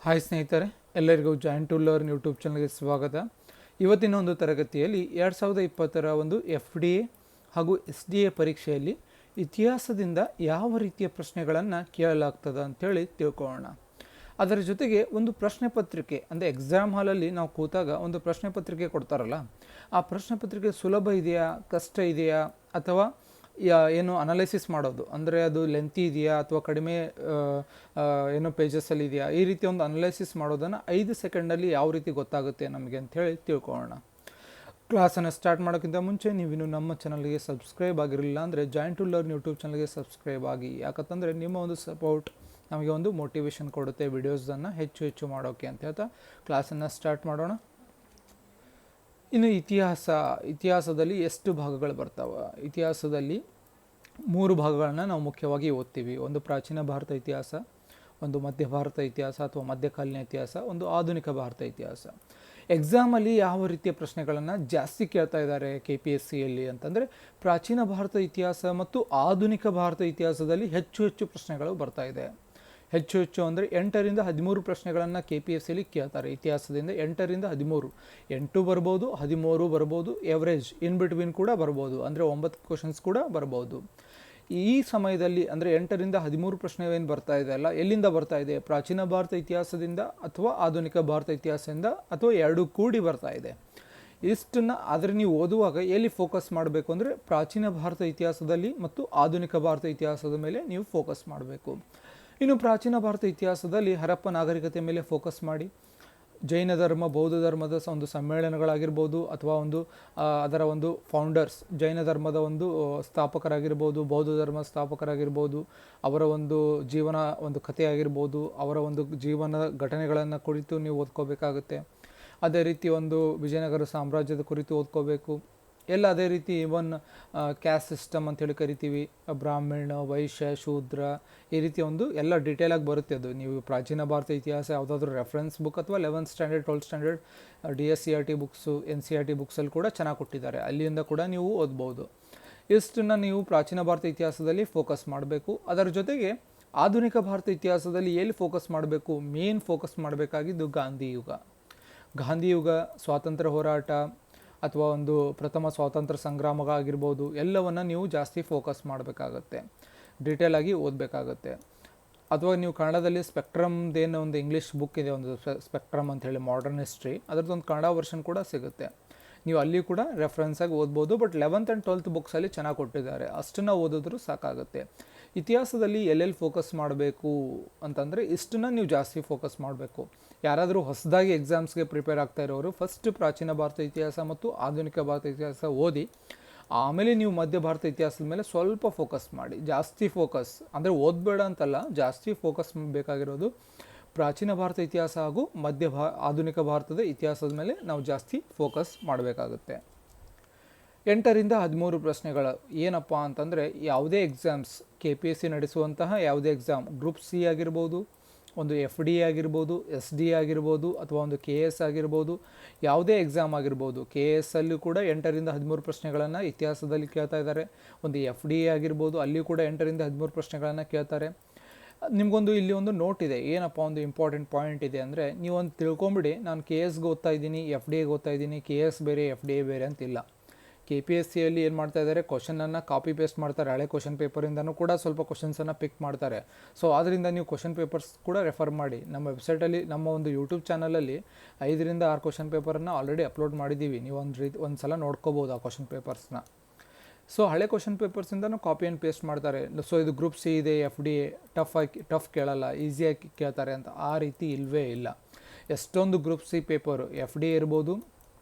Hi ಸ್ನೇಹಿತರೆ, ಎಲ್ಲರಿಗೂ join to learn YouTube ಚಾನಲ್ಗೆ ಸ್ವಾಗತ. ಇವತ್ತಿನ ಒಂದು ತರಗತಿಯಲ್ಲಿ 2020ರ ಒಂದು FDA ಹಾಗೂ SDA ಪರೀಕ್ಷೆಯಲ್ಲಿ ಇತಿಹಾಸದಿಂದ ಯಾವ ರೀತಿಯ ಪ್ರಶ್ನೆಗಳನ್ನು ಕೇಳಲಾಗ್ತದೆ ಅಂಥೇಳಿ ತಿಳ್ಕೊಳ್ಳೋಣ. ಅದರ ಜೊತೆಗೆ ಒಂದು ಪ್ರಶ್ನೆ ಪತ್ರಿಕೆ ಅಂದರೆ ಎಕ್ಸಾಮ್ ಹಾಲಲ್ಲಿ ನಾವು ಕೂತಾಗ ಒಂದು ಪ್ರಶ್ನೆ ಪತ್ರಿಕೆ ಕೊಡ್ತಾರಲ್ಲ, ಆ ಪ್ರಶ್ನೆ ಪತ್ರಿಕೆ ಸುಲಭ ಇದೆಯಾ, ಕಷ್ಟ ಇದೆಯಾ, ಅಥವಾ ಏನು ಅನಾಲಿಸಿಸ್ ಮಾಡೋದು ಅಂದರೆ ಅದು ಲೆಂತಿ ಇದೆಯಾ ಅಥವಾ ಕಡಿಮೆ ಏನೋ ಪೇಜಸ್ಸಲ್ಲಿ ಇದೆಯಾ, ಈ ರೀತಿ ಒಂದು ಅನಾಲಿಸಿಸ್ ಮಾಡೋದನ್ನು 5 ಸೆಕೆಂಡಲ್ಲಿ ಯಾವ ರೀತಿ ಗೊತ್ತಾಗುತ್ತೆ ನಮಗೆ ಅಂಥೇಳಿ ತಿಳ್ಕೊಳ್ಳೋಣ. ಕ್ಲಾಸನ್ನು ಸ್ಟಾರ್ಟ್ ಮಾಡೋಕ್ಕಿಂತ ಮುಂಚೆ ನೀವಿನ್ನು ನಮ್ಮ ಚಾನಲ್ಗೆ ಸಬ್ಸ್ಕ್ರೈಬ್ ಆಗಿರಲಿಲ್ಲ ಅಂದರೆ ಜಾಯಿನ್ ಟು ಲರ್ನ್ ಯೂಟ್ಯೂಬ್ ಚಾನಲ್ಗೆ ಸಬ್ಸ್ಕ್ರೈಬ್ ಆಗಿ. ಯಾಕಂತಂದರೆ ನಿಮ್ಮ ಒಂದು ಸಪೋರ್ಟ್ ನಮಗೆ ಒಂದು ಮೋಟಿವೇಶನ್ ಕೊಡುತ್ತೆ ವಿಡಿಯೋಸನ್ನು ಹೆಚ್ಚು ಮಾಡೋಕ್ಕೆ ಅಂತ ಹೇಳ್ತಾ ಕ್ಲಾಸನ್ನು ಸ್ಟಾರ್ಟ್ ಮಾಡೋಣ. ಇನ್ನು ಇತಿಹಾಸದಲ್ಲಿ ಎಷ್ಟು ಭಾಗಗಳು ಬರ್ತಾವೆ? ಇತಿಹಾಸದಲ್ಲಿ 3 ಭಾಗಗಳನ್ನು ನಾವು ಮುಖ್ಯವಾಗಿ ಓದ್ತೀವಿ. ಒಂದು ಪ್ರಾಚೀನ ಭಾರತ ಇತಿಹಾಸ, ಒಂದು ಮಧ್ಯ ಭಾರತ ಇತಿಹಾಸ ಅಥವಾ ಮಧ್ಯಕಾಲೀನ ಇತಿಹಾಸ, ಒಂದು ಆಧುನಿಕ ಭಾರತ ಇತಿಹಾಸ. ಎಕ್ಸಾಮಲ್ಲಿ ಯಾವ ರೀತಿಯ ಪ್ರಶ್ನೆಗಳನ್ನು ಜಾಸ್ತಿ ಕೇಳ್ತಾ ಇದ್ದಾರೆ KPSCಯಲ್ಲಿ ಅಂತಂದರೆ ಪ್ರಾಚೀನ ಭಾರತ ಇತಿಹಾಸ ಮತ್ತು ಆಧುನಿಕ ಭಾರತ ಇತಿಹಾಸದಲ್ಲಿ ಹೆಚ್ಚು ಪ್ರಶ್ನೆಗಳು ಬರ್ತಾ ಇದೆ. ಹೆಚ್ಚು ಅಂದರೆ 8ರಿಂದ 13 ಪ್ರಶ್ನೆಗಳನ್ನು KPSCಯಲ್ಲಿ ಕೇಳ್ತಾರೆ. ಇತಿಹಾಸದಿಂದ 8ರಿಂದ 13, 8 ಬರ್ಬೋದು, 13 ಬರ್ಬೋದು, ಎವರೇಜ್ ಇನ್ ಬಿಟ್ವೀನ್ ಕೂಡ ಬರ್ಬೋದು, ಅಂದರೆ 9 ಕ್ವಶನ್ಸ್ ಕೂಡ ಬರ್ಬೋದು. ಈ ಸಮಯದಲ್ಲಿ ಅಂದರೆ 8ರಿಂದ 13 ಪ್ರಶ್ನೆ ಏನು ಬರ್ತಾ ಇದೆ ಅಲ್ಲ, ಎಲ್ಲಿಂದ ಬರ್ತಾ ಇದೆ? ಪ್ರಾಚೀನ ಭಾರತ ಇತಿಹಾಸದಿಂದ ಅಥವಾ ಆಧುನಿಕ ಭಾರತ ಇತಿಹಾಸದಿಂದ ಅಥವಾ ಎರಡೂ ಕೂಡಿ ಬರ್ತಾ ಇದೆ. ಇಷ್ಟನ್ನು ಆದರೆ ನೀವು ಓದುವಾಗ ಎಲ್ಲಿ ಫೋಕಸ್ ಮಾಡಬೇಕು ಅಂದರೆ ಪ್ರಾಚೀನ ಭಾರತ ಇತಿಹಾಸದಲ್ಲಿ ಮತ್ತು ಆಧುನಿಕ ಭಾರತ ಇತಿಹಾಸದ ಮೇಲೆ ನೀವು ಫೋಕಸ್ ಮಾಡಬೇಕು. ಇನ್ನು ಪ್ರಾಚೀನ ಭಾರತ ಇತಿಹಾಸದಲ್ಲಿ ಹರಪ್ಪ ನಾಗರಿಕತೆ ಮೇಲೆ ಫೋಕಸ್ ಮಾಡಿ, ಜೈನ ಧರ್ಮ ಬೌದ್ಧ ಧರ್ಮದ ಒಂದು ಸಮ್ಮೇಳನಗಳಾಗಿರ್ಬೋದು ಅಥವಾ ಅದರ ಒಂದು ಫೌಂಡರ್ಸ್, ಜೈನ ಧರ್ಮದ ಒಂದು ಸ್ಥಾಪಕರಾಗಿರ್ಬೋದು, ಬೌದ್ಧ ಧರ್ಮ ಸ್ಥಾಪಕರಾಗಿರ್ಬೋದು, ಅವರ ಒಂದು ಜೀವನ ಒಂದು ಕಥೆಯಾಗಿರ್ಬೋದು, ಅವರ ಒಂದು ಜೀವನ ಘಟನೆಗಳನ್ನು ಕುರಿತು ನೀವು ಓದ್ಕೋಬೇಕಾಗುತ್ತೆ. ಅದೇ ರೀತಿ ಒಂದು ವಿಜಯನಗರ ಸಾಮ್ರಾಜ್ಯದ ಕುರಿತು ಓದ್ಕೋಬೇಕು. ಎಲ್ಲ ಅದೇ ರೀತಿ ಇವನ್ ಕ್ಯಾಸ್ಟ್ ಸಿಸ್ಟಮ್ ಅಂತೇಳಿ ಕರಿತೀವಿ, ಬ್ರಾಹ್ಮಣ, ವೈಶ್ಯ, ಶೂದ್ರ, ಈ ರೀತಿ ಒಂದು ಎಲ್ಲ ಡೀಟೇಲಾಗಿ ಬರುತ್ತೆ. ಅದು ನೀವು ಪ್ರಾಚೀನ ಭಾರತ ಇತಿಹಾಸ ಯಾವುದಾದ್ರೂ ರೆಫರೆನ್ಸ್ ಬುಕ್ ಅಥವಾ 11th standard 12th standard DSCRT books, NCERT ಬುಕ್ಸಲ್ಲಿ ಕೂಡ ಚೆನ್ನಾಗಿ ಕೊಟ್ಟಿದ್ದಾರೆ, ಅಲ್ಲಿಂದ ಕೂಡ ನೀವು ಓದ್ಬೋದು. ಇಷ್ಟನ್ನು ನೀವು ಪ್ರಾಚೀನ ಭಾರತ ಇತಿಹಾಸದಲ್ಲಿ ಫೋಕಸ್ ಮಾಡಬೇಕು. ಅದರ ಜೊತೆಗೆ ಆಧುನಿಕ ಭಾರತ ಇತಿಹಾಸದಲ್ಲಿ ಎಲ್ಲಿ ಫೋಕಸ್ ಮಾಡಬೇಕು? ಮೇನ್ ಫೋಕಸ್ ಮಾಡಬೇಕಾಗಿದ್ದು ಗಾಂಧಿ ಯುಗ, ಸ್ವಾತಂತ್ರ್ಯ ಹೋರಾಟ ಅಥವಾ ಒಂದು ಪ್ರಥಮ ಸ್ವಾತಂತ್ರ್ಯ ಸಂಗ್ರಾಮ ಆಗಿರ್ಬೋದು, ಎಲ್ಲವನ್ನು ನೀವು ಜಾಸ್ತಿ ಫೋಕಸ್ ಮಾಡಬೇಕಾಗತ್ತೆ, ಡೀಟೇಲಾಗಿ ಓದಬೇಕಾಗತ್ತೆ. ಅಥವಾ ನೀವು ಕನ್ನಡದಲ್ಲಿ ಸ್ಪೆಕ್ಟ್ರಮ್ದೇನೋ ಒಂದು ಇಂಗ್ಲೀಷ್ ಬುಕ್ ಇದೆ, ಒಂದು ಸ್ಪೆಕ್ಟ್ರಮ್ ಅಂಥೇಳಿ ಮಾಡರ್ನ್ ಹಿಸ್ಟ್ರಿ, ಅದರದ್ದೊಂದು ಕನ್ನಡ ವರ್ಷನ್ ಕೂಡ ಸಿಗುತ್ತೆ, ನೀವು ಅಲ್ಲಿ ಕೂಡ ರೆಫರೆನ್ಸಾಗಿ ಓದ್ಬೋದು. ಬಟ್ 11th and 12th ಬುಕ್ಸಲ್ಲಿ ಚೆನ್ನಾಗಿ ಕೊಟ್ಟಿದ್ದಾರೆ, ಅಷ್ಟನ್ನು ಓದಿದ್ರೂ ಸಾಕಾಗುತ್ತೆ. ಇತಿಹಾಸದಲ್ಲಿ ಎಲ್ಲೆಲ್ಲಿ ಫೋಕಸ್ ಮಾಡಬೇಕು ಅಂತಂದರೆ ಇಷ್ಟನ್ನು ನೀವು ಜಾಸ್ತಿ ಫೋಕಸ್ ಮಾಡಬೇಕು. ಯಾರಾದರೂ ಹೊಸದಾಗಿ ಎಕ್ಸಾಮ್ಸ್ಗೆ ಪ್ರಿಪೇರ್ ಆಗ್ತಾ ಇರೋರು ಫಸ್ಟ್ ಪ್ರಾಚೀನ ಭಾರತ ಇತಿಹಾಸ ಮತ್ತು ಆಧುನಿಕ ಭಾರತ ಇತಿಹಾಸ ಓದಿ, ಆಮೇಲೆ ನೀವು ಮಧ್ಯ ಭಾರತ ಇತಿಹಾಸದ ಮೇಲೆ ಸ್ವಲ್ಪ ಫೋಕಸ್ ಮಾಡಿ. ಜಾಸ್ತಿ ಫೋಕಸ್ ಅಂದರೆ ಓದಬೇಡ ಅಂತಲ್ಲ, ಜಾಸ್ತಿ ಫೋಕಸ್ ಬೇಕಾಗಿರೋದು ಪ್ರಾಚೀನ ಭಾರತ ಇತಿಹಾಸ ಹಾಗೂ ಆಧುನಿಕ ಭಾರತದ ಇತಿಹಾಸದ ಮೇಲೆ ನಾವು ಜಾಸ್ತಿ ಫೋಕಸ್ ಮಾಡಬೇಕಾಗುತ್ತೆ. 8ರಿಂದ 13 ಪ್ರಶ್ನೆಗಳು ಏನಪ್ಪ ಅಂತಂದರೆ ಯಾವುದೇ ಎಕ್ಸಾಮ್ಸ್, KPSC ನಡೆಸುವಂತಹ ಯಾವುದೇ ಎಕ್ಸಾಮ್, ಗ್ರೂಪ್ C ಆಗಿರ್ಬೋದು, ಒಂದು FDA ಆಗಿರ್ಬೋದು, SDA ಆಗಿರ್ಬೋದು, ಅಥವಾ ಒಂದು KS ಆಗಿರ್ಬೋದು, ಯಾವುದೇ ಎಕ್ಸಾಮ್ ಆಗಿರ್ಬೋದು. KS ಅಲ್ಲೂ ಕೂಡ 8ರಿಂದ 13 ಪ್ರಶ್ನೆಗಳನ್ನು ಇತಿಹಾಸದಲ್ಲಿ ಕೇಳ್ತಾ ಇದ್ದಾರೆ. ಒಂದು FDA ಆಗಿರ್ಬೋದು, ಅಲ್ಲಿಯೂ ಕೂಡ 8ರಿಂದ 13 ಪ್ರಶ್ನೆಗಳನ್ನು ಕೇಳ್ತಾರೆ. ನಿಮಗೊಂದು ಇಲ್ಲಿ ಒಂದು ನೋಟ್ ಇದೆ, ಏನಪ್ಪ ಒಂದು ಇಂಪಾರ್ಟೆಂಟ್ ಪಾಯಿಂಟ್ ಇದೆ ಅಂದರೆ, ನೀವೊಂದು ತಿಳ್ಕೊಂಬಿಡಿ, ನಾನು KSಗೆ ಓದ್ತಾ ಇದ್ದೀನಿ, FDAಗೆ ಓದ್ತಾ ಇದ್ದೀನಿ, KS ಬೇರೆ FDA ಬೇರೆ ಅಂತಿಲ್ಲ. KPSCಯಲ್ಲಿ ಏನು ಮಾಡ್ತಾ ಇದ್ದಾರೆ, ಕ್ವಶನನ್ನು ಕಾಪಿ ಪೇಸ್ಟ್ ಮಾಡ್ತಾರೆ, ಹಳೆ ಕ್ವಶನ್ ಪೇಪರಿಂದನೂ ಕೂಡ ಸ್ವಲ್ಪ ಕ್ವಶನ್ಸನ್ನು ಪಿಕ್ ಮಾಡ್ತಾರೆ. ಸೊ ಆದ್ದರಿಂದ ನೀವು ಕ್ವಶನ್ ಪೇಪರ್ಸ್ ಕೂಡ ರೆಫರ್ ಮಾಡಿ. ನಮ್ಮ ವೆಬ್ಸೈಟಲ್ಲಿ, ನಮ್ಮ ಒಂದು ಯೂಟ್ಯೂಬ್ ಚಾನಲಲ್ಲಿ 5ರಿಂದ 6 ಕ್ವಶನ್ ಪೇಪರನ್ನು ಆಲ್ರೆಡಿ ಅಪ್ಲೋಡ್ ಮಾಡಿದ್ದೀವಿ, ನೀವು ಒಂದು ಸಲ ನೋಡ್ಕೋಬೋದು ಆ ಕ್ವಶನ್ ಪೇಪರ್ಸ್ನ. ಸೊ ಹಳೆ ಕ್ವಶನ್ ಪೇಪರ್ಸಿಂದನೂ ಕಾಪಿ ಆ್ಯಂಡ್ ಪೇಸ್ಟ್ ಮಾಡ್ತಾರೆ. ಸೊ ಇದು ಗ್ರೂಪ್ C ಇದೆ, FDA ಟಫ್ ಕೇಳಲ್ಲ, ಈಸಿಯಾಗಿ ಕೇಳ್ತಾರೆ ಅಂತ ಆ ರೀತಿ ಇಲ್ಲವೇ ಇಲ್ಲ. ಎಷ್ಟೊಂದು ಗ್ರೂಪ್ C ಪೇಪರು, FDA ಇರ್ಬೋದು,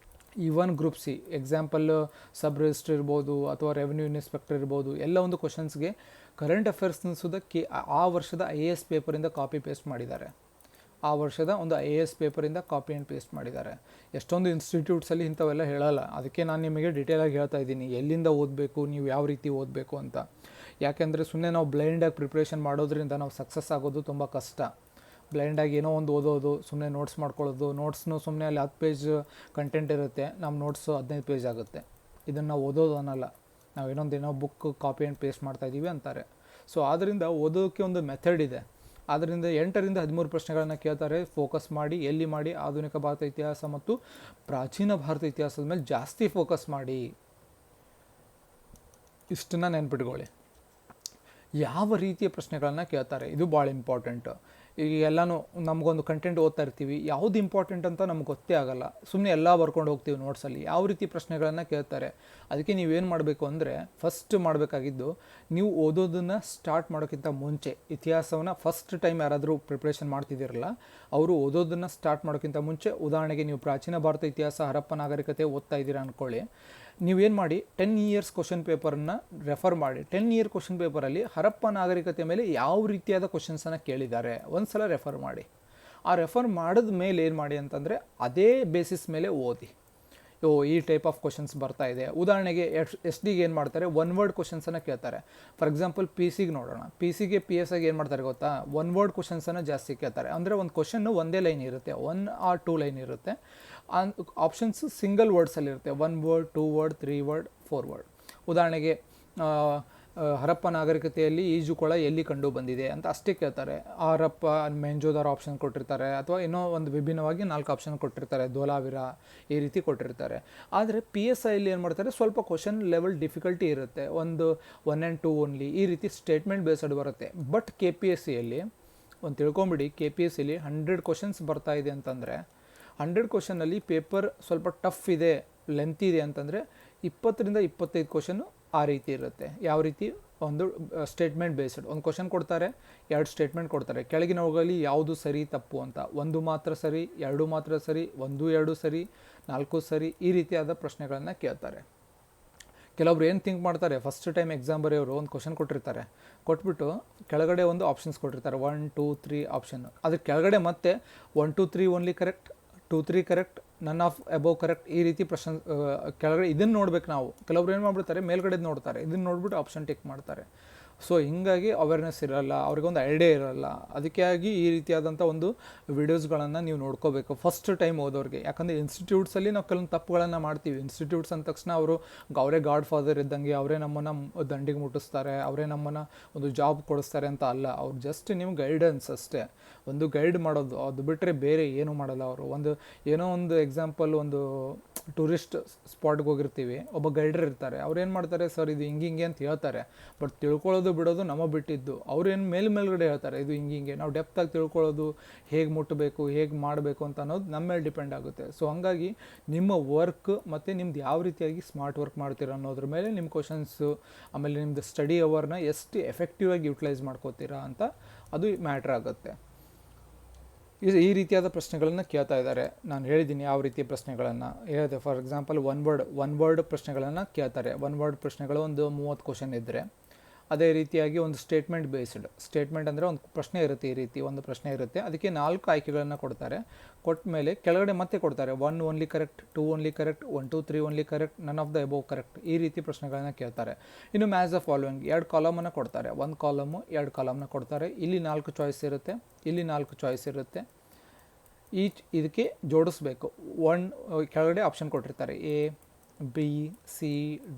ಈವನ್ ಗ್ರೂಪ್ C ಎಕ್ಸಾಂಪಲ್ ಸಬ್ ರಿಜಿಸ್ಟ್ರ್ ಇರ್ಬೋದು ಅಥವಾ ರೆವೆನ್ಯೂ ಇನ್ಸ್ಪೆಕ್ಟರ್ ಇರ್ಬೋದು, ಎಲ್ಲ ಒಂದು ಕ್ವಶನ್ಸ್ಗೆ ಕರೆಂಟ್ ಅಫೇರ್ಸ್ ಅನಿಸೋದಕ್ಕೆ ಆ ವರ್ಷದ IAS ಪೇಪರಿಂದ ಕಾಪಿ ಪೇಸ್ಟ್ ಮಾಡಿದ್ದಾರೆ. ಆ ವರ್ಷದ ಒಂದು IAS ಪೇಪರಿಂದ ಕಾಪಿ ಆ್ಯಂಡ್ ಪೇಸ್ಟ್ ಮಾಡಿದ್ದಾರೆ. ಎಷ್ಟೊಂದು ಇನ್ಸ್ಟಿಟ್ಯೂಟ್ಸಲ್ಲಿ ಇಂಥವೆಲ್ಲ ಹೇಳಲ್ಲ, ಅದಕ್ಕೆ ನಾನು ನಿಮಗೆ ಡೀಟೇಲಾಗಿ ಹೇಳ್ತಾ ಇದ್ದೀನಿ ಎಲ್ಲಿಂದ ಓದಬೇಕು, ನೀವು ಯಾವ ರೀತಿ ಓದಬೇಕು ಅಂತ. ಯಾಕೆಂದರೆ ಸುಮ್ಮನೆ ನಾವು ಬ್ಲೈಂಡಾಗಿ ಪ್ರಿಪ್ರೇಷನ್ ಮಾಡೋದ್ರಿಂದ ನಾವು ಸಕ್ಸಸ್ ಆಗೋದು ತುಂಬ ಕಷ್ಟ. ಬ್ಲೈಂಡಾಗಿ ಏನೋ ಒಂದು ಓದೋದು, ಸುಮ್ಮನೆ ನೋಟ್ಸ್ ಮಾಡ್ಕೊಳ್ಳೋದು, ನೋಟ್ಸ್ನು ಸುಮ್ಮನೆ ಅಲ್ಲಿ 10 ಪೇಜ್ ಕಂಟೆಂಟ್ ಇರುತ್ತೆ, ನಮ್ಮ ನೋಟ್ಸು 15 ಪೇಜ್ ಆಗುತ್ತೆ. ಇದನ್ನು ನಾವು ಓದೋದು ಅನ್ನಲ್ಲ, ನಾವೇನೋ ಬುಕ್ ಕಾಪಿ ಆ್ಯಂಡ್ ಪೇಸ್ಟ್ ಮಾಡ್ತಾಯಿದ್ದೀವಿ ಅಂತಾರೆ. ಸೊ ಆದ್ದರಿಂದ ಓದೋಕ್ಕೆ ಒಂದು ಮೆಥಡ್ ಇದೆ. ಆದ್ದರಿಂದ 8ರಿಂದ 13 ಪ್ರಶ್ನೆಗಳನ್ನು ಕೇಳ್ತಾರೆ. ಫೋಕಸ್ ಮಾಡಿ, ಎಲ್ಲಿ ಮಾಡಿ, ಆಧುನಿಕ ಭಾರತ ಇತಿಹಾಸ ಮತ್ತು ಪ್ರಾಚೀನ ಭಾರತ ಇತಿಹಾಸದ ಮೇಲೆ ಜಾಸ್ತಿ ಫೋಕಸ್ ಮಾಡಿ. ಇಷ್ಟನ್ನು ನೆನ್ಪಿಟ್ಕೊಳ್ಳಿ. ಯಾವ ರೀತಿಯ ಪ್ರಶ್ನೆಗಳನ್ನು ಕೇಳ್ತಾರೆ ಇದು ಭಾಳ ಇಂಪಾರ್ಟೆಂಟ್. ಈಗ ಎಲ್ಲನೂ ನಮಗೊಂದು ಕಂಟೆಂಟ್ ಓದ್ತಾ ಇರ್ತೀವಿ, ಯಾವುದು ಇಂಪಾರ್ಟೆಂಟ್ ಅಂತ ನಮ್ಗೆ ಗೊತ್ತೇ ಆಗಲ್ಲ, ಸುಮ್ಮನೆ ಎಲ್ಲ ಬರ್ಕೊಂಡು ಹೋಗ್ತೀವಿ ನೋಟ್ಸಲ್ಲಿ. ಯಾವ ರೀತಿ ಪ್ರಶ್ನೆಗಳನ್ನು ಕೇಳ್ತಾರೆ, ಅದಕ್ಕೆ ನೀವೇನು ಮಾಡಬೇಕು ಅಂದರೆ, ಫಸ್ಟ್ ಮಾಡಬೇಕಾಗಿದ್ದು, ನೀವು ಓದೋದನ್ನು ಸ್ಟಾರ್ಟ್ ಮಾಡೋಕ್ಕಿಂತ ಮುಂಚೆ, ಇತಿಹಾಸವನ್ನು ಫಸ್ಟ್ ಟೈಮ್ ಯಾರಾದರೂ ಪ್ರಿಪ್ರೇಷನ್ ಮಾಡ್ತಿದ್ದೀರಲ್ಲ ಅವರು ಓದೋದನ್ನು ಸ್ಟಾರ್ಟ್ ಮಾಡೋಕ್ಕಿಂತ ಮುಂಚೆ, ಉದಾಹರಣೆಗೆ ನೀವು ಪ್ರಾಚೀನ ಭಾರತ ಇತಿಹಾಸ, ಹರಪ್ಪ ನಾಗರಿಕತೆ ಓದ್ತಾ ಇದ್ದೀರಾ ಅಂದ್ಕೊಳ್ಳಿ. ನೀವೇನು ಮಾಡಿ, 10 ಇಯರ್ಸ್ ಕ್ವಶನ್ ಪೇಪರನ್ನು ರೆಫರ್ ಮಾಡಿ. 10 ಇಯರ್ ಕ್ವಶನ್ ಪೇಪರಲ್ಲಿ ಹರಪ್ಪ ನಾಗರಿಕತೆ ಮೇಲೆ ಯಾವ ರೀತಿಯಾದ ಕ್ವಶನ್ಸನ್ನು ಕೇಳಿದ್ದಾರೆ ಒಂದು ಸಲ ರೆಫರ್ ಮಾಡಿ. ಆ ರೆಫರ್ ಮಾಡಿದ ಮೇಲೆ ಏನು ಮಾಡಿ ಅಂತಂದರೆ, ಅದೇ ಬೇಸಿಸ್ ಮೇಲೆ ಓದಿ. ಈ ಟೈಪ್ ಆಫ್ ಕ್ವಶನ್ಸ್ ಬರ್ತಾ ಇದೆ. ಉದಾಹರಣೆಗೆ ಎಸ್ ಡಿಗೆ ಏನು ಮಾಡ್ತಾರೆ, ಒನ್ ವರ್ಡ್ ಕ್ವಶನ್ಸನ್ನು ಕೇಳ್ತಾರೆ. ಫಾರ್ ಎಕ್ಸಾಂಪಲ್ PCಗೆ ನೋಡೋಣ. PCಗೆ PSIಗೆ ಏನು ಮಾಡ್ತಾರೆ ಗೊತ್ತಾ, ಒನ್ ವರ್ಡ್ ಕ್ವಶನ್ಸನ್ನು ಜಾಸ್ತಿ ಕೇಳ್ತಾರೆ. ಅಂದರೆ ಒಂದು ಕ್ವಶನ್ನು ಒಂದೇ ಲೈನ್ ಇರುತ್ತೆ, 1 or 2 ಲೈನ್ ಇರುತ್ತೆ. ಆಪ್ಷನ್ಸ್ ಸಿಂಗಲ್ ವರ್ಡ್ಸಲ್ಲಿರುತ್ತೆ, 1 ವರ್ಡ್, 2 ವರ್ಡ್, 3 ವರ್ಡ್, 4 ವರ್ಡ್. ಉದಾಹರಣೆಗೆ ಹರಪ್ಪ ನಾಗರಿಕತೆಯಲ್ಲಿ ಈಜುಕೊಳ ಎಲ್ಲಿ ಕಂಡು ಬಂದಿದೆ ಅಂತ ಅಷ್ಟೇ ಕೇಳ್ತಾರೆ. ಹರಪ್ಪ ಮೆಂಜೋದಾರೋ ಆಪ್ಷನ್ ಕೊಟ್ಟಿರ್ತಾರೆ, ಅಥವಾ ಇನ್ನೂ ಒಂದು ವಿಭಿನ್ನವಾಗಿ 4 ಆಪ್ಷನ್ ಕೊಟ್ಟಿರ್ತಾರೆ, ಧೋಲಾವಿರಾ ಈ ರೀತಿ ಕೊಟ್ಟಿರ್ತಾರೆ. ಆದರೆ PSIಯಲ್ಲಿ ಏನು ಮಾಡ್ತಾರೆ, ಸ್ವಲ್ಪ ಕ್ವಶನ್ ಲೆವೆಲ್ ಡಿಫಿಕಲ್ಟಿ ಇರುತ್ತೆ, ಒಂದು 1 and 2 ಓನ್ಲಿ, ಈ ರೀತಿ ಸ್ಟೇಟ್ಮೆಂಟ್ ಬೇಸ್ಡ್ ಬರುತ್ತೆ. ಬಟ್ KPSCಯಲ್ಲಿ ಒಂದು ತಿಳ್ಕೊಂಬಿಡಿ, KPSCಯಲ್ಲಿ 100 ಕ್ವಶನ್ಸ್ ಬರ್ತಾ ಇದೆ ಅಂತಂದರೆ, 100 ಕ್ವಶನಲ್ಲಿ ಪೇಪರ್ ಸ್ವಲ್ಪ ಟಫ್ ಇದೆ, ಲೆಂತ್ ಇದೆ ಅಂತಂದರೆ 20ರಿಂದ 25 ಕ್ವಶನ್ನು ಆ ರೀತಿ ಇರುತ್ತೆ. ಯಾವ ರೀತಿ, ಒಂದು ಸ್ಟೇಟ್ಮೆಂಟ್ ಬೇಸ್ಡ್, ಒಂದು ಕ್ವಶನ್ ಕೊಡ್ತಾರೆ, 2 ಸ್ಟೇಟ್ಮೆಂಟ್ ಕೊಡ್ತಾರೆ, ಕೆಳಗಿನವುಗಳಲ್ಲಿ ಯಾವುದು ಸರಿ ತಪ್ಪು ಅಂತ, 1 ಮಾತ್ರ ಸರಿ, 2 ಮಾತ್ರ ಸರಿ, 1 2 ಸರಿ, 4 ಸರಿ, ಈ ರೀತಿಯಾದ ಪ್ರಶ್ನೆಗಳನ್ನು ಕೇಳ್ತಾರೆ. ಕೆಲವೊಬ್ರು ಏನು ಥಿಂಕ್ ಮಾಡ್ತಾರೆ, ಫಸ್ಟ್ ಟೈಮ್ ಎಕ್ಸಾಮ್ ಬರೆಯೋರು ಒಂದು ಕ್ವಶನ್ ಕೊಟ್ಟಿರ್ತಾರೆ, ಕೊಟ್ಬಿಟ್ಟು ಕೆಳಗಡೆ ಒಂದು ಆಪ್ಷನ್ಸ್ ಕೊಟ್ಟಿರ್ತಾರೆ, 1 2 3 ಆಪ್ಷನ್. ಅದ್ರ ಕೆಳಗಡೆ ಮತ್ತೆ 1 2 3 only correct, 2 3 correct, none of above correct, ಈ ರೀತಿ ಪ್ರಶ್ನೆ ಕೆಳಗಡೆ ಇದನ್ನು ನೋಡ್ಬೇಕು ನಾವು. ಕೆಲವ್ರು ಏನು ಮಾಡ್ಬಿಡ್ತಾರೆ, ಮೇಲ್ಗಡೆ ನೋಡ್ತಾರೆ, ಇದನ್ನು ನೋಡ್ಬಿಟ್ಟು ಆಪ್ಷನ್ ಟಿಕ್ ಮಾಡ್ತಾರೆ. ಸೊ ಹಿಂಗಾಗಿ ಅವೇರ್ನೆಸ್ ಇರೋಲ್ಲ, ಅವ್ರಿಗೊಂದು ಐಡಿಯಾ ಇರೋಲ್ಲ. ಅದಕ್ಕಾಗಿ ಈ ರೀತಿಯಾದಂಥ ಒಂದು ವಿಡಿಯೋಸ್ಗಳನ್ನು ನೀವು ನೋಡ್ಕೋಬೇಕು ಫಸ್ಟ್ ಟೈಮ್ ಓದೋರಿಗೆ. ಯಾಕಂದರೆ ಇನ್ಸ್ಟಿಟ್ಯೂಟ್ಸಲ್ಲಿ ನಾವು ಕೆಲವೊಂದು ತಪ್ಪುಗಳನ್ನು ಮಾಡ್ತೀವಿ. ಇನ್ಸ್ಟಿಟ್ಯೂಟ್ಸ್ ಅಂದ ತಕ್ಷಣ ಅವರೇ ಗಾಡ್ ಫಾದರ್ ಇದ್ದಂಗೆ, ಅವರೇ ನಮ್ಮನ್ನು ದಂಡಿಗೆ ಮುಟ್ಟಿಸ್ತಾರೆ, ಅವರೇ ನಮ್ಮನ್ನು ಒಂದು ಜಾಬ್ ಕೊಡಿಸ್ತಾರೆ ಅಂತ ಅಲ್ಲ. ಅವ್ರು ಜಸ್ಟ್ ನೀವು ಗೈಡೆನ್ಸ್ ಅಷ್ಟೇ, ಒಂದು ಗೈಡ್ ಮಾಡೋದು, ಅದು ಬಿಟ್ಟರೆ ಬೇರೆ ಏನೂ ಮಾಡಲ್ಲ ಅವರು. ಏನೋ ಒಂದು ಎಕ್ಸಾಂಪಲ್, ಒಂದು ಟೂರಿಸ್ಟ್ ಸ್ಪಾಟ್ಗೆ ಹೋಗಿರ್ತೀವಿ, ಒಬ್ಬ ಗೈಡರ್ ಇರ್ತಾರೆ, ಅವ್ರು ಏನು ಮಾಡ್ತಾರೆ, ಸರ್ ಇದು ಹಿಂಗೆ ಅಂತ ಹೇಳ್ತಾರೆ, ಬಟ್ ತಿಳ್ಕೊಳ್ಳೋದು ಬಿಡೋದು ನಮ್ಮ ಬಿಟ್ಟಿದ್ದು. ಅವ್ರೇನು ಮೇಲ್ಗಡೆ ಹೇಳ್ತಾರೆ, ಇದು ಹಿಂಗೆ. ನಾವು ಡೆಪ್ತಾಗಿ ತಿಳ್ಕೊಳ್ಳೋದು, ಹೇಗೆ ಮುಟ್ಟಬೇಕು, ಹೇಗೆ ಮಾಡಬೇಕು ಅಂತ ಅನ್ನೋದು ನಮ್ಮ ಮೇಲೆ ಡಿಪೆಂಡ್ ಆಗುತ್ತೆ. ಸೊ ಹಾಗಾಗಿ ನಿಮ್ಮ ವರ್ಕ್ ಮತ್ತು ನಿಮ್ದು ಯಾವ ರೀತಿಯಾಗಿ ಸ್ಮಾರ್ಟ್ ವರ್ಕ್ ಮಾಡ್ತೀರಾ ಅನ್ನೋದ್ರ ಮೇಲೆ ನಿಮ್ಮ ಕ್ವಶನ್ಸು, ಆಮೇಲೆ ನಿಮ್ಮದು ಸ್ಟಡಿ ಅವರ್ನ ಎಷ್ಟು ಎಫೆಕ್ಟಿವ್ ಆಗಿ ಯುಟಿಲೈಸ್ ಮಾಡ್ಕೋತೀರಾ ಅಂತ ಅದು ಮ್ಯಾಟ್ರ್ ಆಗುತ್ತೆ. ಈ ರೀತಿಯಾದ ಪ್ರಶ್ನೆಗಳನ್ನು ಕೇಳ್ತಾ ಇದ್ದಾರೆ. ನಾನು ಹೇಳಿದ್ದೀನಿ ಯಾವ ರೀತಿಯ ಪ್ರಶ್ನೆಗಳನ್ನು ಹೇಳಿದೆ. ಫಾರ್ ಎಕ್ಸಾಂಪಲ್ ಒನ್ ವರ್ಡ್ ಪ್ರಶ್ನೆಗಳನ್ನು ಕೇಳ್ತಾರೆ. 1 ವರ್ಡ್ ಪ್ರಶ್ನೆಗಳು ಒಂದು 30 ಕ್ವಶನ್ ಇದ್ದರೆ, ಅದೇ ರೀತಿಯಾಗಿ ಒಂದು ಸ್ಟೇಟ್ಮೆಂಟ್ ಅಂದರೆ ಒಂದು ಪ್ರಶ್ನೆ ಇರುತ್ತೆ, ಈ ರೀತಿ ಒಂದು ಪ್ರಶ್ನೆ ಇರುತ್ತೆ, ಅದಕ್ಕೆ 4 ಆಯ್ಕೆಗಳನ್ನು ಕೊಡ್ತಾರೆ. ಕೊಟ್ಟ ಮೇಲೆ ಕೆಳಗಡೆ ಮತ್ತೆ ಕೊಡ್ತಾರೆ 1 only correct, 2 only correct, 1 2 3 only correct, none of the above correct, ಈ ರೀತಿ ಪ್ರಶ್ನೆಗಳನ್ನು ಕೇಳ್ತಾರೆ. ಇನ್ನು ಮ್ಯಾಚ್ ದ ಫಾಲೋವಿಂಗ್ 2 ಕಾಲಮನ್ನು ಕೊಡ್ತಾರೆ, 1 ಕಾಲಮು 2 ಕಾಲಮ್ನ ಕೊಡ್ತಾರೆ. ಇಲ್ಲಿ 4 ಚಾಯ್ಸ್ ಇರುತ್ತೆ, ಇಲ್ಲಿ 4 ಚಾಯ್ಸ್ ಇರುತ್ತೆ. ಇದಕ್ಕೆ ಜೋಡಿಸ್ಬೇಕು. ಕೆಳಗಡೆ ಆಪ್ಷನ್ ಕೊಟ್ಟಿರ್ತಾರೆ, A B C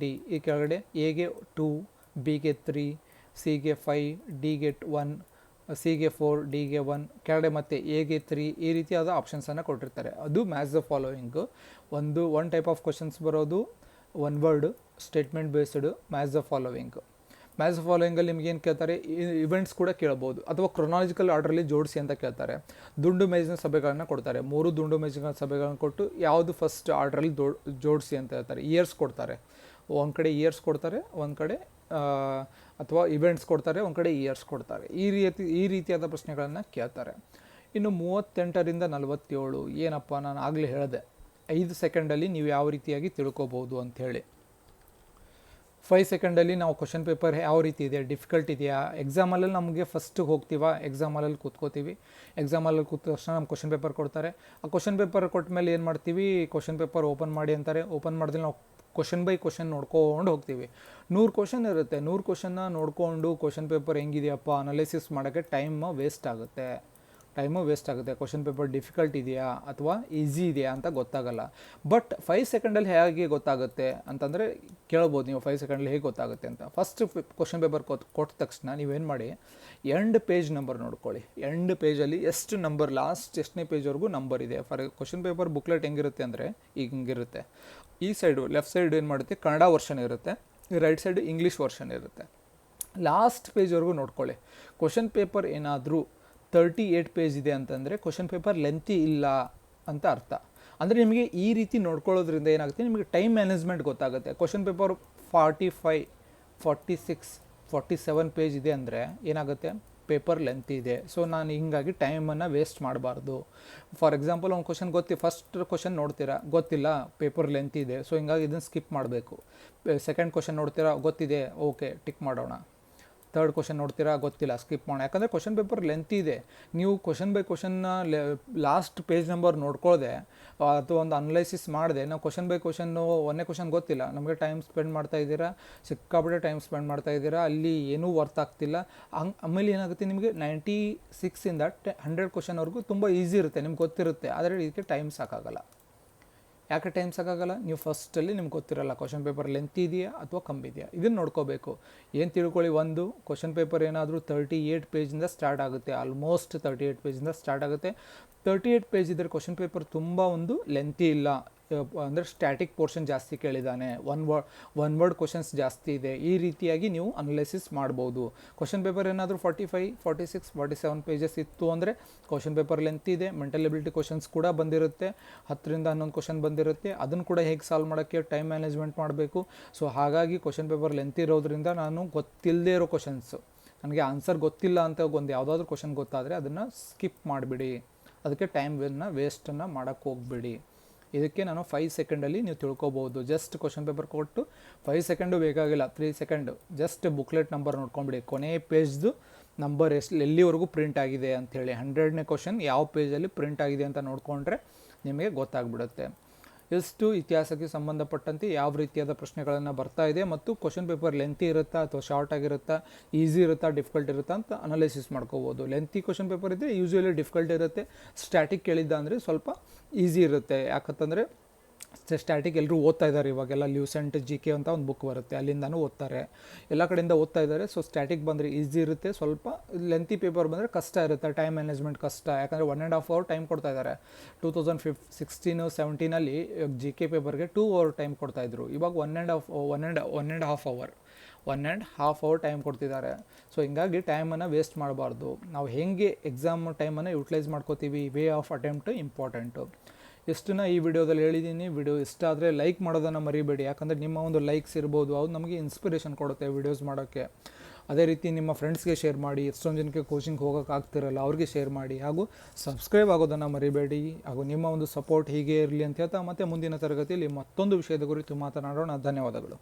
D. ಈ ಕೆಳಗಡೆ ಎಗೆ 2, ಬಿಗೆ 3, ಸಿಗೆ 5, ಡಿಗೆ 1, ಸಿಗೆ 4, ಡಿಗೆ 1, ಕೆಳಗಡೆ ಮತ್ತೆ ಎಗೆ 3, ಈ ರೀತಿಯಾದ ಆಪ್ಷನ್ಸನ್ನು ಕೊಟ್ಟಿರ್ತಾರೆ. ಅದು match the following. One type of questions ಬರೋದು 1 word statement based match the following. Match the ಫಾಲೋವಿಂಗಲ್ಲಿ ನಿಮ್ಗೇನು ಕೇಳ್ತಾರೆ, ಇವೆಂಟ್ಸ್ ಕೂಡ ಕೇಳ್ಬೋದು, ಅಥವಾ ಕ್ರೊನಾಲಜಿಕಲ್ ಆರ್ಡ್ರಲ್ಲಿ ಜೋಡಿಸಿ ಅಂತ ಕೇಳ್ತಾರೆ. ದುಂಡು ಮೇಜಿನ ಸಭೆಗಳನ್ನು ಕೊಡ್ತಾರೆ, 3 ದುಂಡು ಮೇಜಿನ ಸಭೆಗಳನ್ನು ಕೊಟ್ಟು ಯಾವುದು ಫಸ್ಟ್ ಆರ್ಡ್ರಲ್ಲಿ ಜೋಡಿಸಿ ಅಂತ ಹೇಳ್ತಾರೆ. ಇಯರ್ಸ್ ಕೊಡ್ತಾರೆ, ಒಂದು ಕಡೆ ಇಯರ್ಸ್ ಕೊಡ್ತಾರೆ, ಒಂದು ಕಡೆ ಅಥವಾ ಇವೆಂಟ್ಸ್ ಕೊಡ್ತಾರೆ, ಒಂದು ಕಡೆ ಇಯರ್ಸ್ ಕೊಡ್ತಾರೆ. ಈ ರೀತಿಯಾದ ಪ್ರಶ್ನೆಗಳನ್ನು ಕೇಳ್ತಾರೆ. ಇನ್ನು 38ರಿಂದ 47 ಏನಪ್ಪ, ನಾನು ಆಗಲೇ ಹೇಳಿದೆ 5 ಸೆಕೆಂಡಲ್ಲಿ ನೀವು ಯಾವ ರೀತಿಯಾಗಿ ತಿಳ್ಕೊಬೋದು ಅಂಥೇಳಿ. 5 ಸೆಕೆಂಡಲ್ಲಿ ನಾವು ಕ್ವಶನ್ ಪೇಪರ್ ಯಾವ ರೀತಿ ಇದೆ, ಡಿಫಿಕಲ್ಟ್ ಇದೆಯಾ. ಎಕ್ಸಾಮಲ್ಲಿ ನಮಗೆ ಫಸ್ಟಿಗೆ ಹೋಗ್ತೀವ, ಎಕ್ಸಾಮಲ್ಲಿ ಕೂತ್ಕೋತೀವಿ, ಎಕ್ಸಾಮಲ್ಲಿ ಕೂತ ತಕ್ಷಣ ನಮ್ಮ ಕ್ವಶನ್ ಪೇಪರ್ ಕೊಡ್ತಾರೆ. ಆ ಕ್ವಶನ್ ಪೇಪರ್ ಕೊಟ್ಟ ಮೇಲೆ ಏನು ಮಾಡ್ತೀವಿ, ಕ್ವಶನ್ ಪೇಪರ್ ಓಪನ್ ಮಾಡಿ ಅಂತಾರೆ. ಓಪನ್ ಮಾಡಿದ್ರೆ ನಾವು ಕ್ವಶನ್ ಬೈ ಕ್ವಶನ್ ನೋಡ್ಕೊಂಡು ಹೋಗ್ತೀವಿ. 100 ಕ್ವಶನ್ ಇರುತ್ತೆ, 100 ಕ್ವಶನ್ನ ನೋಡಿಕೊಂಡು ಕ್ವಶನ್ ಪೇಪರ್ ಹೆಂಗಿದೆಯಪ್ಪ ಅನಾಲಿಸಿಸ್ ಮಾಡೋಕ್ಕೆ ಟೈಮ್ ವೇಸ್ಟ್ ಆಗುತ್ತೆ. ಟೈಮು ವೇಸ್ಟ್ ಆಗುತ್ತೆ. ಕ್ವಶನ್ ಪೇಪರ್ ಡಿಫಿಕಲ್ಟ್ ಇದೆಯಾ ಅಥವಾ ಈಸಿ ಇದೆಯಾ ಅಂತ ಗೊತ್ತಾಗಲ್ಲ. ಬಟ್ 5 ಸೆಕೆಂಡಲ್ಲಿ ಹೇಗೆ ಗೊತ್ತಾಗುತ್ತೆ ಅಂತಂದರೆ ಕೇಳ್ಬೋದು ನೀವು, 5 ಸೆಕೆಂಡಲ್ಲಿ ಹೇಗೆ ಗೊತ್ತಾಗುತ್ತೆ ಅಂತ. ಫಸ್ಟ್ ಕ್ವಶನ್ ಪೇಪರ್ ಕೊಟ್ಟ ತಕ್ಷಣ ನೀವೇನು ಮಾಡಿ, ಎಂಡ್ ಪೇಜ್ ನಂಬರ್ ನೋಡ್ಕೊಳ್ಳಿ. ಎಂಡ್ ಪೇಜಲ್ಲಿ ಎಷ್ಟು ನಂಬರ್, ಲಾಸ್ಟ್ ಎಷ್ಟನೇ ಪೇಜ್ವರೆಗೂ ನಂಬರ್ ಇದೆ. ಫಾರ್ ಕ್ವಶನ್ ಪೇಪರ್ ಬುಕ್ಲೆಟ್ ಹೆಂಗಿರುತ್ತೆ ಅಂದರೆ ಈಗ ಹಿಂಗಿರುತ್ತೆ. ಈ ಸೈಡು ಲೆಫ್ಟ್ ಸೈಡ್ ಏನು ಮಾಡುತ್ತೆ, ಕನ್ನಡ ವರ್ಷನ್ ಇರುತ್ತೆ, ರೈಟ್ ಸೈಡ್ ಇಂಗ್ಲೀಷ್ ವರ್ಷನ್ ಇರುತ್ತೆ. ಲಾಸ್ಟ್ ಪೇಜ್ವರೆಗೂ ನೋಡ್ಕೊಳ್ಳಿ. ಕ್ವಶನ್ ಪೇಪರ್ ಏನಾದರೂ 38 ಪೇಜ್ ಇದೆ ಅಂತಂದರೆ ಕ್ವಶನ್ ಪೇಪರ್ ಲೆಂತಿ ಇಲ್ಲ ಅಂತ ಅರ್ಥ. ಅಂದರೆ ನಿಮಗೆ ಈ ರೀತಿ ನೋಡ್ಕೊಳ್ಳೋದ್ರಿಂದ ಏನಾಗುತ್ತೆ, ನಿಮಗೆ ಟೈಮ್ ಮ್ಯಾನೇಜ್ಮೆಂಟ್ ಗೊತ್ತಾಗುತ್ತೆ. ಕ್ವಶನ್ ಪೇಪರ್ 45, 46, 47 ಪೇಜ್ ಇದೆ ಅಂದರೆ ಏನಾಗುತ್ತೆ, ಪೇಪರ್ ಲೆಂತ್ ಇದೆ. ಸೊ ನಾನು ಹಿಂಗಾಗಿ ಟೈಮನ್ನು ವೇಸ್ಟ್ ಮಾಡಬಾರ್ದು. ಫಾರ್ ಎಕ್ಸಾಂಪಲ್ ಒಂದು ಕ್ವಶನ್ ಫಸ್ಟ್ ಕ್ವಶನ್ ನೋಡ್ತೀರಾ, ಗೊತ್ತಿಲ್ಲ, ಪೇಪರ್ ಲೆಂತ್ ಇದೆ, ಸೊ ಹಿಂಗಾಗಿ ಇದನ್ನು ಸ್ಕಿಪ್ ಮಾಡಬೇಕು. ಸೆಕೆಂಡ್ ಕ್ವಶನ್ ನೋಡ್ತೀರಾ, ಗೊತ್ತಿದೆ, ಓಕೆ ಟಿಕ್ ಮಾಡೋಣ. ಥರ್ಡ್ ಕ್ವಶನ್ ನೋಡ್ತೀರಾ, ಗೊತ್ತಿಲ್ಲ, ಸ್ಕಿಪ್ ಮಾಡೋಣ. ಯಾಕಂದರೆ ಕ್ವಶನ್ ಪೇಪರ್ ಲೆಂತ್ ಇದೆ. ನೀವು ಕ್ವಶನ್ ಬೈ ಕ್ವಶನ್ನ ಲಾಸ್ಟ್ ಪೇಜ್ ನಂಬರ್ ನೋಡ್ಕೊಳ್ಳದೆ ಅಥವಾ ಒಂದು ಅನಲೈಸಿಸ್ ಮಾಡಿದೆ, ನಾವು ಕ್ವಶನ್ ಬೈ ಕ್ವಶನ್ನು ಒಂದೇ ಕ್ವಶನ್ ಗೊತ್ತಿಲ್ಲ, ನಮಗೆ ಟೈಮ್ ಸ್ಪೆಂಡ್ ಮಾಡ್ತಾ ಇದ್ದೀರಾ, ಸಿಕ್ಕಾಪಟ್ಟೆ ಟೈಮ್ ಸ್ಪೆಂಡ್ ಮಾಡ್ತಾ ಇದ್ದೀರಾ, ಅಲ್ಲಿ ಏನೂ ವರ್ತ್ ಆಗ್ತಿಲ್ಲ. ಆಮೇಲೆ ಏನಾಗುತ್ತೆ, ನಿಮಗೆ 96ಇಂದ 100 ಕ್ವಶನ್ವರೆಗೂ ತುಂಬ ಈಸಿ ಇರುತ್ತೆ, ನಿಮ್ಗೆ ಗೊತ್ತಿರುತ್ತೆ, ಆದರೆ ಇದಕ್ಕೆ ಟೈಮ್ ಸಾಕಾಗಲ್ಲ. ಯಾಕೆ ಟೈಮ್ ಸಾಕಾಗಲ್ಲ, ನೀವು ಫಸ್ಟಲ್ಲಿ ನಿಮ್ಗೆ ಗೊತ್ತಿರಲ್ಲ ಕ್ವಶನ್ ಪೇಪರ್ ಲೆಂತ್ ಇದೆಯಾ ಅಥವಾ ಕಮ್ಮಿ ಇದೆಯಾ, ಇದನ್ನು ನೋಡ್ಕೋಬೇಕು. ಏನು ತಿಳ್ಕೊಳ್ಳಿ, ಒಂದು ಕ್ವಶನ್ ಪೇಪರ್ ಏನಾದರೂ 38 ಪೇಜಿಂದ ಸ್ಟಾರ್ಟ್ ಆಗುತ್ತೆ, ಆಲ್ಮೋಸ್ಟ್ 38 ಪೇಜಿಂದ ಸ್ಟಾರ್ಟ್ ಆಗುತ್ತೆ. 38 ಪೇಜ್ ಇದ್ದರೆ ಕ್ವಶನ್ ಪೇಪರ್ ತುಂಬ ಒಂದು ಲೆಂತಿ ಇಲ್ಲ, ಅಂದರೆ ಸ್ಟ್ಯಾಟಿಕ್ ಪೋರ್ಷನ್ ಜಾಸ್ತಿ ಕೇಳಿದ್ದಾನೆ, ಒನ್ ವರ್ಡ್ ಕ್ವಶನ್ಸ್ ಜಾಸ್ತಿ ಇದೆ, ಈ ರೀತಿಯಾಗಿ ನೀವು ಅನಲೈಸಿಸ್ ಮಾಡ್ಬೋದು. ಕ್ವಶನ್ ಪೇಪರ್ ಏನಾದರೂ 45, 46, 47 ಪೇಜಸ್ ಇತ್ತು ಅಂದರೆ ಕ್ವಶನ್ ಪೇಪರ್ ಲೆಂತ್ ಇದೆ. ಮೆಂಟಲ್ ಎಬಿಲಿಟಿ ಕ್ವಶನ್ಸ್ ಕೂಡ ಬಂದಿರುತ್ತೆ, 10ರಿಂದ 11 ಕ್ವಶನ್ ಬಂದಿರುತ್ತೆ, ಅದನ್ನು ಕೂಡ ಹೇಗೆ ಸಾಲ್ವ್ ಮಾಡೋಕ್ಕೆ ಟೈಮ್ ಮ್ಯಾನೇಜ್ಮೆಂಟ್ ಮಾಡಬೇಕು. ಸೊ ಹಾಗಾಗಿ ಕ್ವಶನ್ ಪೇಪರ್ ಲೆಂತ್ ಇರೋದ್ರಿಂದ ನಾನು ಗೊತ್ತಿಲ್ಲದೇ ಇರೋ ಕ್ವಶನ್ಸು, ನನಗೆ ಆನ್ಸರ್ ಗೊತ್ತಿಲ್ಲ ಅಂತ ಒಂದು ಯಾವುದಾದ್ರೂ ಕ್ವಶನ್ ಗೊತ್ತಾದರೆ ಅದನ್ನು ಸ್ಕಿಪ್ ಮಾಡಿಬಿಡಿ, ಅದಕ್ಕೆ ಟೈಮನ್ನು ವೇಸ್ಟನ್ನು ಮಾಡೋಕ್ಕೆ ಹೋಗ್ಬಿಡಿ. ಇದಕ್ಕೆ ನಾನು 5 ಸೆಕೆಂಡಲ್ಲಿ ನೀವು ತಿಳ್ಕೊಬೋದು. ಜಸ್ಟ್ ಕ್ವಶನ್ ಪೇಪರ್ ಕೊಟ್ಟು 5 ಸೆಕೆಂಡು ಬೇಕಾಗಿಲ್ಲ, 3 ಸೆಕೆಂಡು, ಜಸ್ಟ್ ಬುಕ್ಲೆಟ್ ನಂಬರ್ ನೋಡ್ಕೊಂಬಿಡಿ, ಕೊನೆ ಪೇಜ್ದು ನಂಬರ್ ಎಲ್ಲಿವರೆಗೂ ಪ್ರಿಂಟ್ ಆಗಿದೆ ಅಂಥೇಳಿ, 100ನೇ ಕ್ವಶನ್ ಯಾವ ಪೇಜಲ್ಲಿ ಪ್ರಿಂಟ್ ಆಗಿದೆ ಅಂತ ನೋಡಿಕೊಂಡ್ರೆ ನಿಮಗೆ ಗೊತ್ತಾಗ್ಬಿಡುತ್ತೆ. ಎಷ್ಟು ಇತಿಹಾಸಕ್ಕೆ ಸಂಬಂಧಪಟ್ಟಂತೆ ಯಾವ ರೀತಿಯಾದ ಪ್ರಶ್ನೆಗಳನ್ನು ಬರ್ತಾ ಇದೆ ಮತ್ತು ಕ್ವಶನ್ ಪೇಪರ್ ಲೆಂತಿ ಇರುತ್ತಾ ಅಥವಾ ಶಾರ್ಟ್ ಆಗಿರುತ್ತಾ, ಈಸಿ ಇರುತ್ತಾ, ಡಿಫಿಕಲ್ಟ್ ಇರುತ್ತಾ ಅಂತ ಅನಾಲಿಸಿಸ್ ಮಾಡ್ಕೋಬೋದು. ಲೆಂತಿ ಕ್ವಶನ್ ಪೇಪರ್ ಇದ್ದರೆ ಯೂಶ್ವಲಿ ಡಿಫಿಕಲ್ಟ್ ಇರುತ್ತೆ, ಸ್ಟ್ಯಾಟಿಕ್ ಕೇಳಿದ್ದ ಅಂದರೆ ಸ್ವಲ್ಪ ಈಸಿ ಇರುತ್ತೆ. ಯಾಕಂತಂದರೆ ಸ್ಟ್ಯಾಟಿಕ್ ಎಲ್ಲರೂ ಓದ್ತಾ ಇದ್ದಾರೆ, ಇವಾಗೆಲ್ಲ ಲ್ಯೂಸೆಂಟ್ GK ಅಂತ ಒಂದು ಬುಕ್ ಬರುತ್ತೆ, ಅಲ್ಲಿಂದನೂ ಓದ್ತಾರೆ, ಎಲ್ಲ ಕಡೆಯಿಂದ ಓದ್ತಾ ಇದ್ದಾರೆ. ಸೊ ಸ್ಟ್ಯಾಟಿಕ್ ಬಂದರೆ ಈಸಿ ಇರುತ್ತೆ, ಸ್ವಲ್ಪ ಲೆಂತಿ ಪೇಪರ್ ಬಂದರೆ ಕಷ್ಟ ಇರುತ್ತೆ, ಟೈಮ್ ಮ್ಯಾನೇಜ್ಮೆಂಟ್ ಕಷ್ಟ. ಯಾಕಂದರೆ 1.5 ಅವರ್ ಟೈಮ್ ಕೊಡ್ತಾ ಇದ್ದಾರೆ. 2016-17 GK ಪೇಪರ್ಗೆ 2 ಅವರ್ ಟೈಮ್ ಕೊಡ್ತಾಯಿದ್ರು, ಇವಾಗ 1.5 ಅವರ್ ಟೈಮ್ ಕೊಡ್ತಿದ್ದಾರೆ. ಸೊ ಹಿಂಗಾಗಿ ಟೈಮನ್ನು ವೇಸ್ಟ್ ಮಾಡಬಾರ್ದು. ನಾವು ಹೇಗೆ ಎಕ್ಸಾಮ್ ಟೈಮನ್ನು ಯೂಟಿಲೈಸ್ ಮಾಡ್ಕೋತೀವಿ, ವೇ ಆಫ್ ಅಟೆಂಪ್ಟ್ ಇಂಪಾರ್ಟೆಂಟು. ಎಷ್ಟನ್ನ ಈ ವಿಡಿಯೋದಲ್ಲಿ ಹೇಳಿದ್ದೀನಿ. ವಿಡಿಯೋ ಇಷ್ಟ ಆದರೆ ಲೈಕ್ ಮಾಡೋದನ್ನು ಮರಿಬೇಡಿ, ಯಾಕಂದರೆ ನಿಮ್ಮ ಒಂದು ಲೈಕ್ಸ್ ಇರ್ಬೋದು, ಅದು ನಮಗೆ ಇನ್ಸ್ಪಿರೇಷನ್ ಕೊಡುತ್ತೆ ವಿಡಿಯೋಸ್ ಮಾಡೋಕ್ಕೆ. ಅದೇ ರೀತಿ ನಿಮ್ಮ ಫ್ರೆಂಡ್ಸ್ಗೆ ಶೇರ್ ಮಾಡಿ, ಎಷ್ಟೊಂದು ಜನಕ್ಕೆ ಕೋಚಿಂಗ್ ಹೋಗೋಕೆ ಆಗ್ತಿರಲ್ಲ ಅವ್ರಿಗೆ ಶೇರ್ ಮಾಡಿ, ಹಾಗೂ ಸಬ್ಸ್ಕ್ರೈಬ್ ಆಗೋದನ್ನು ಮರಿಬೇಡಿ. ಹಾಗೂ ನಿಮ್ಮ ಒಂದು ಸಪೋರ್ಟ್ ಹೀಗೆ ಇರಲಿ ಅಂತ ಹೇಳ್ತಾ ಮತ್ತೆ ಮುಂದಿನ ತರಗತಿಯಲ್ಲಿ ಮತ್ತೊಂದು ವಿಷಯದ ಕುರಿತು ಮಾತನಾಡೋಣ. ಧನ್ಯವಾದಗಳು.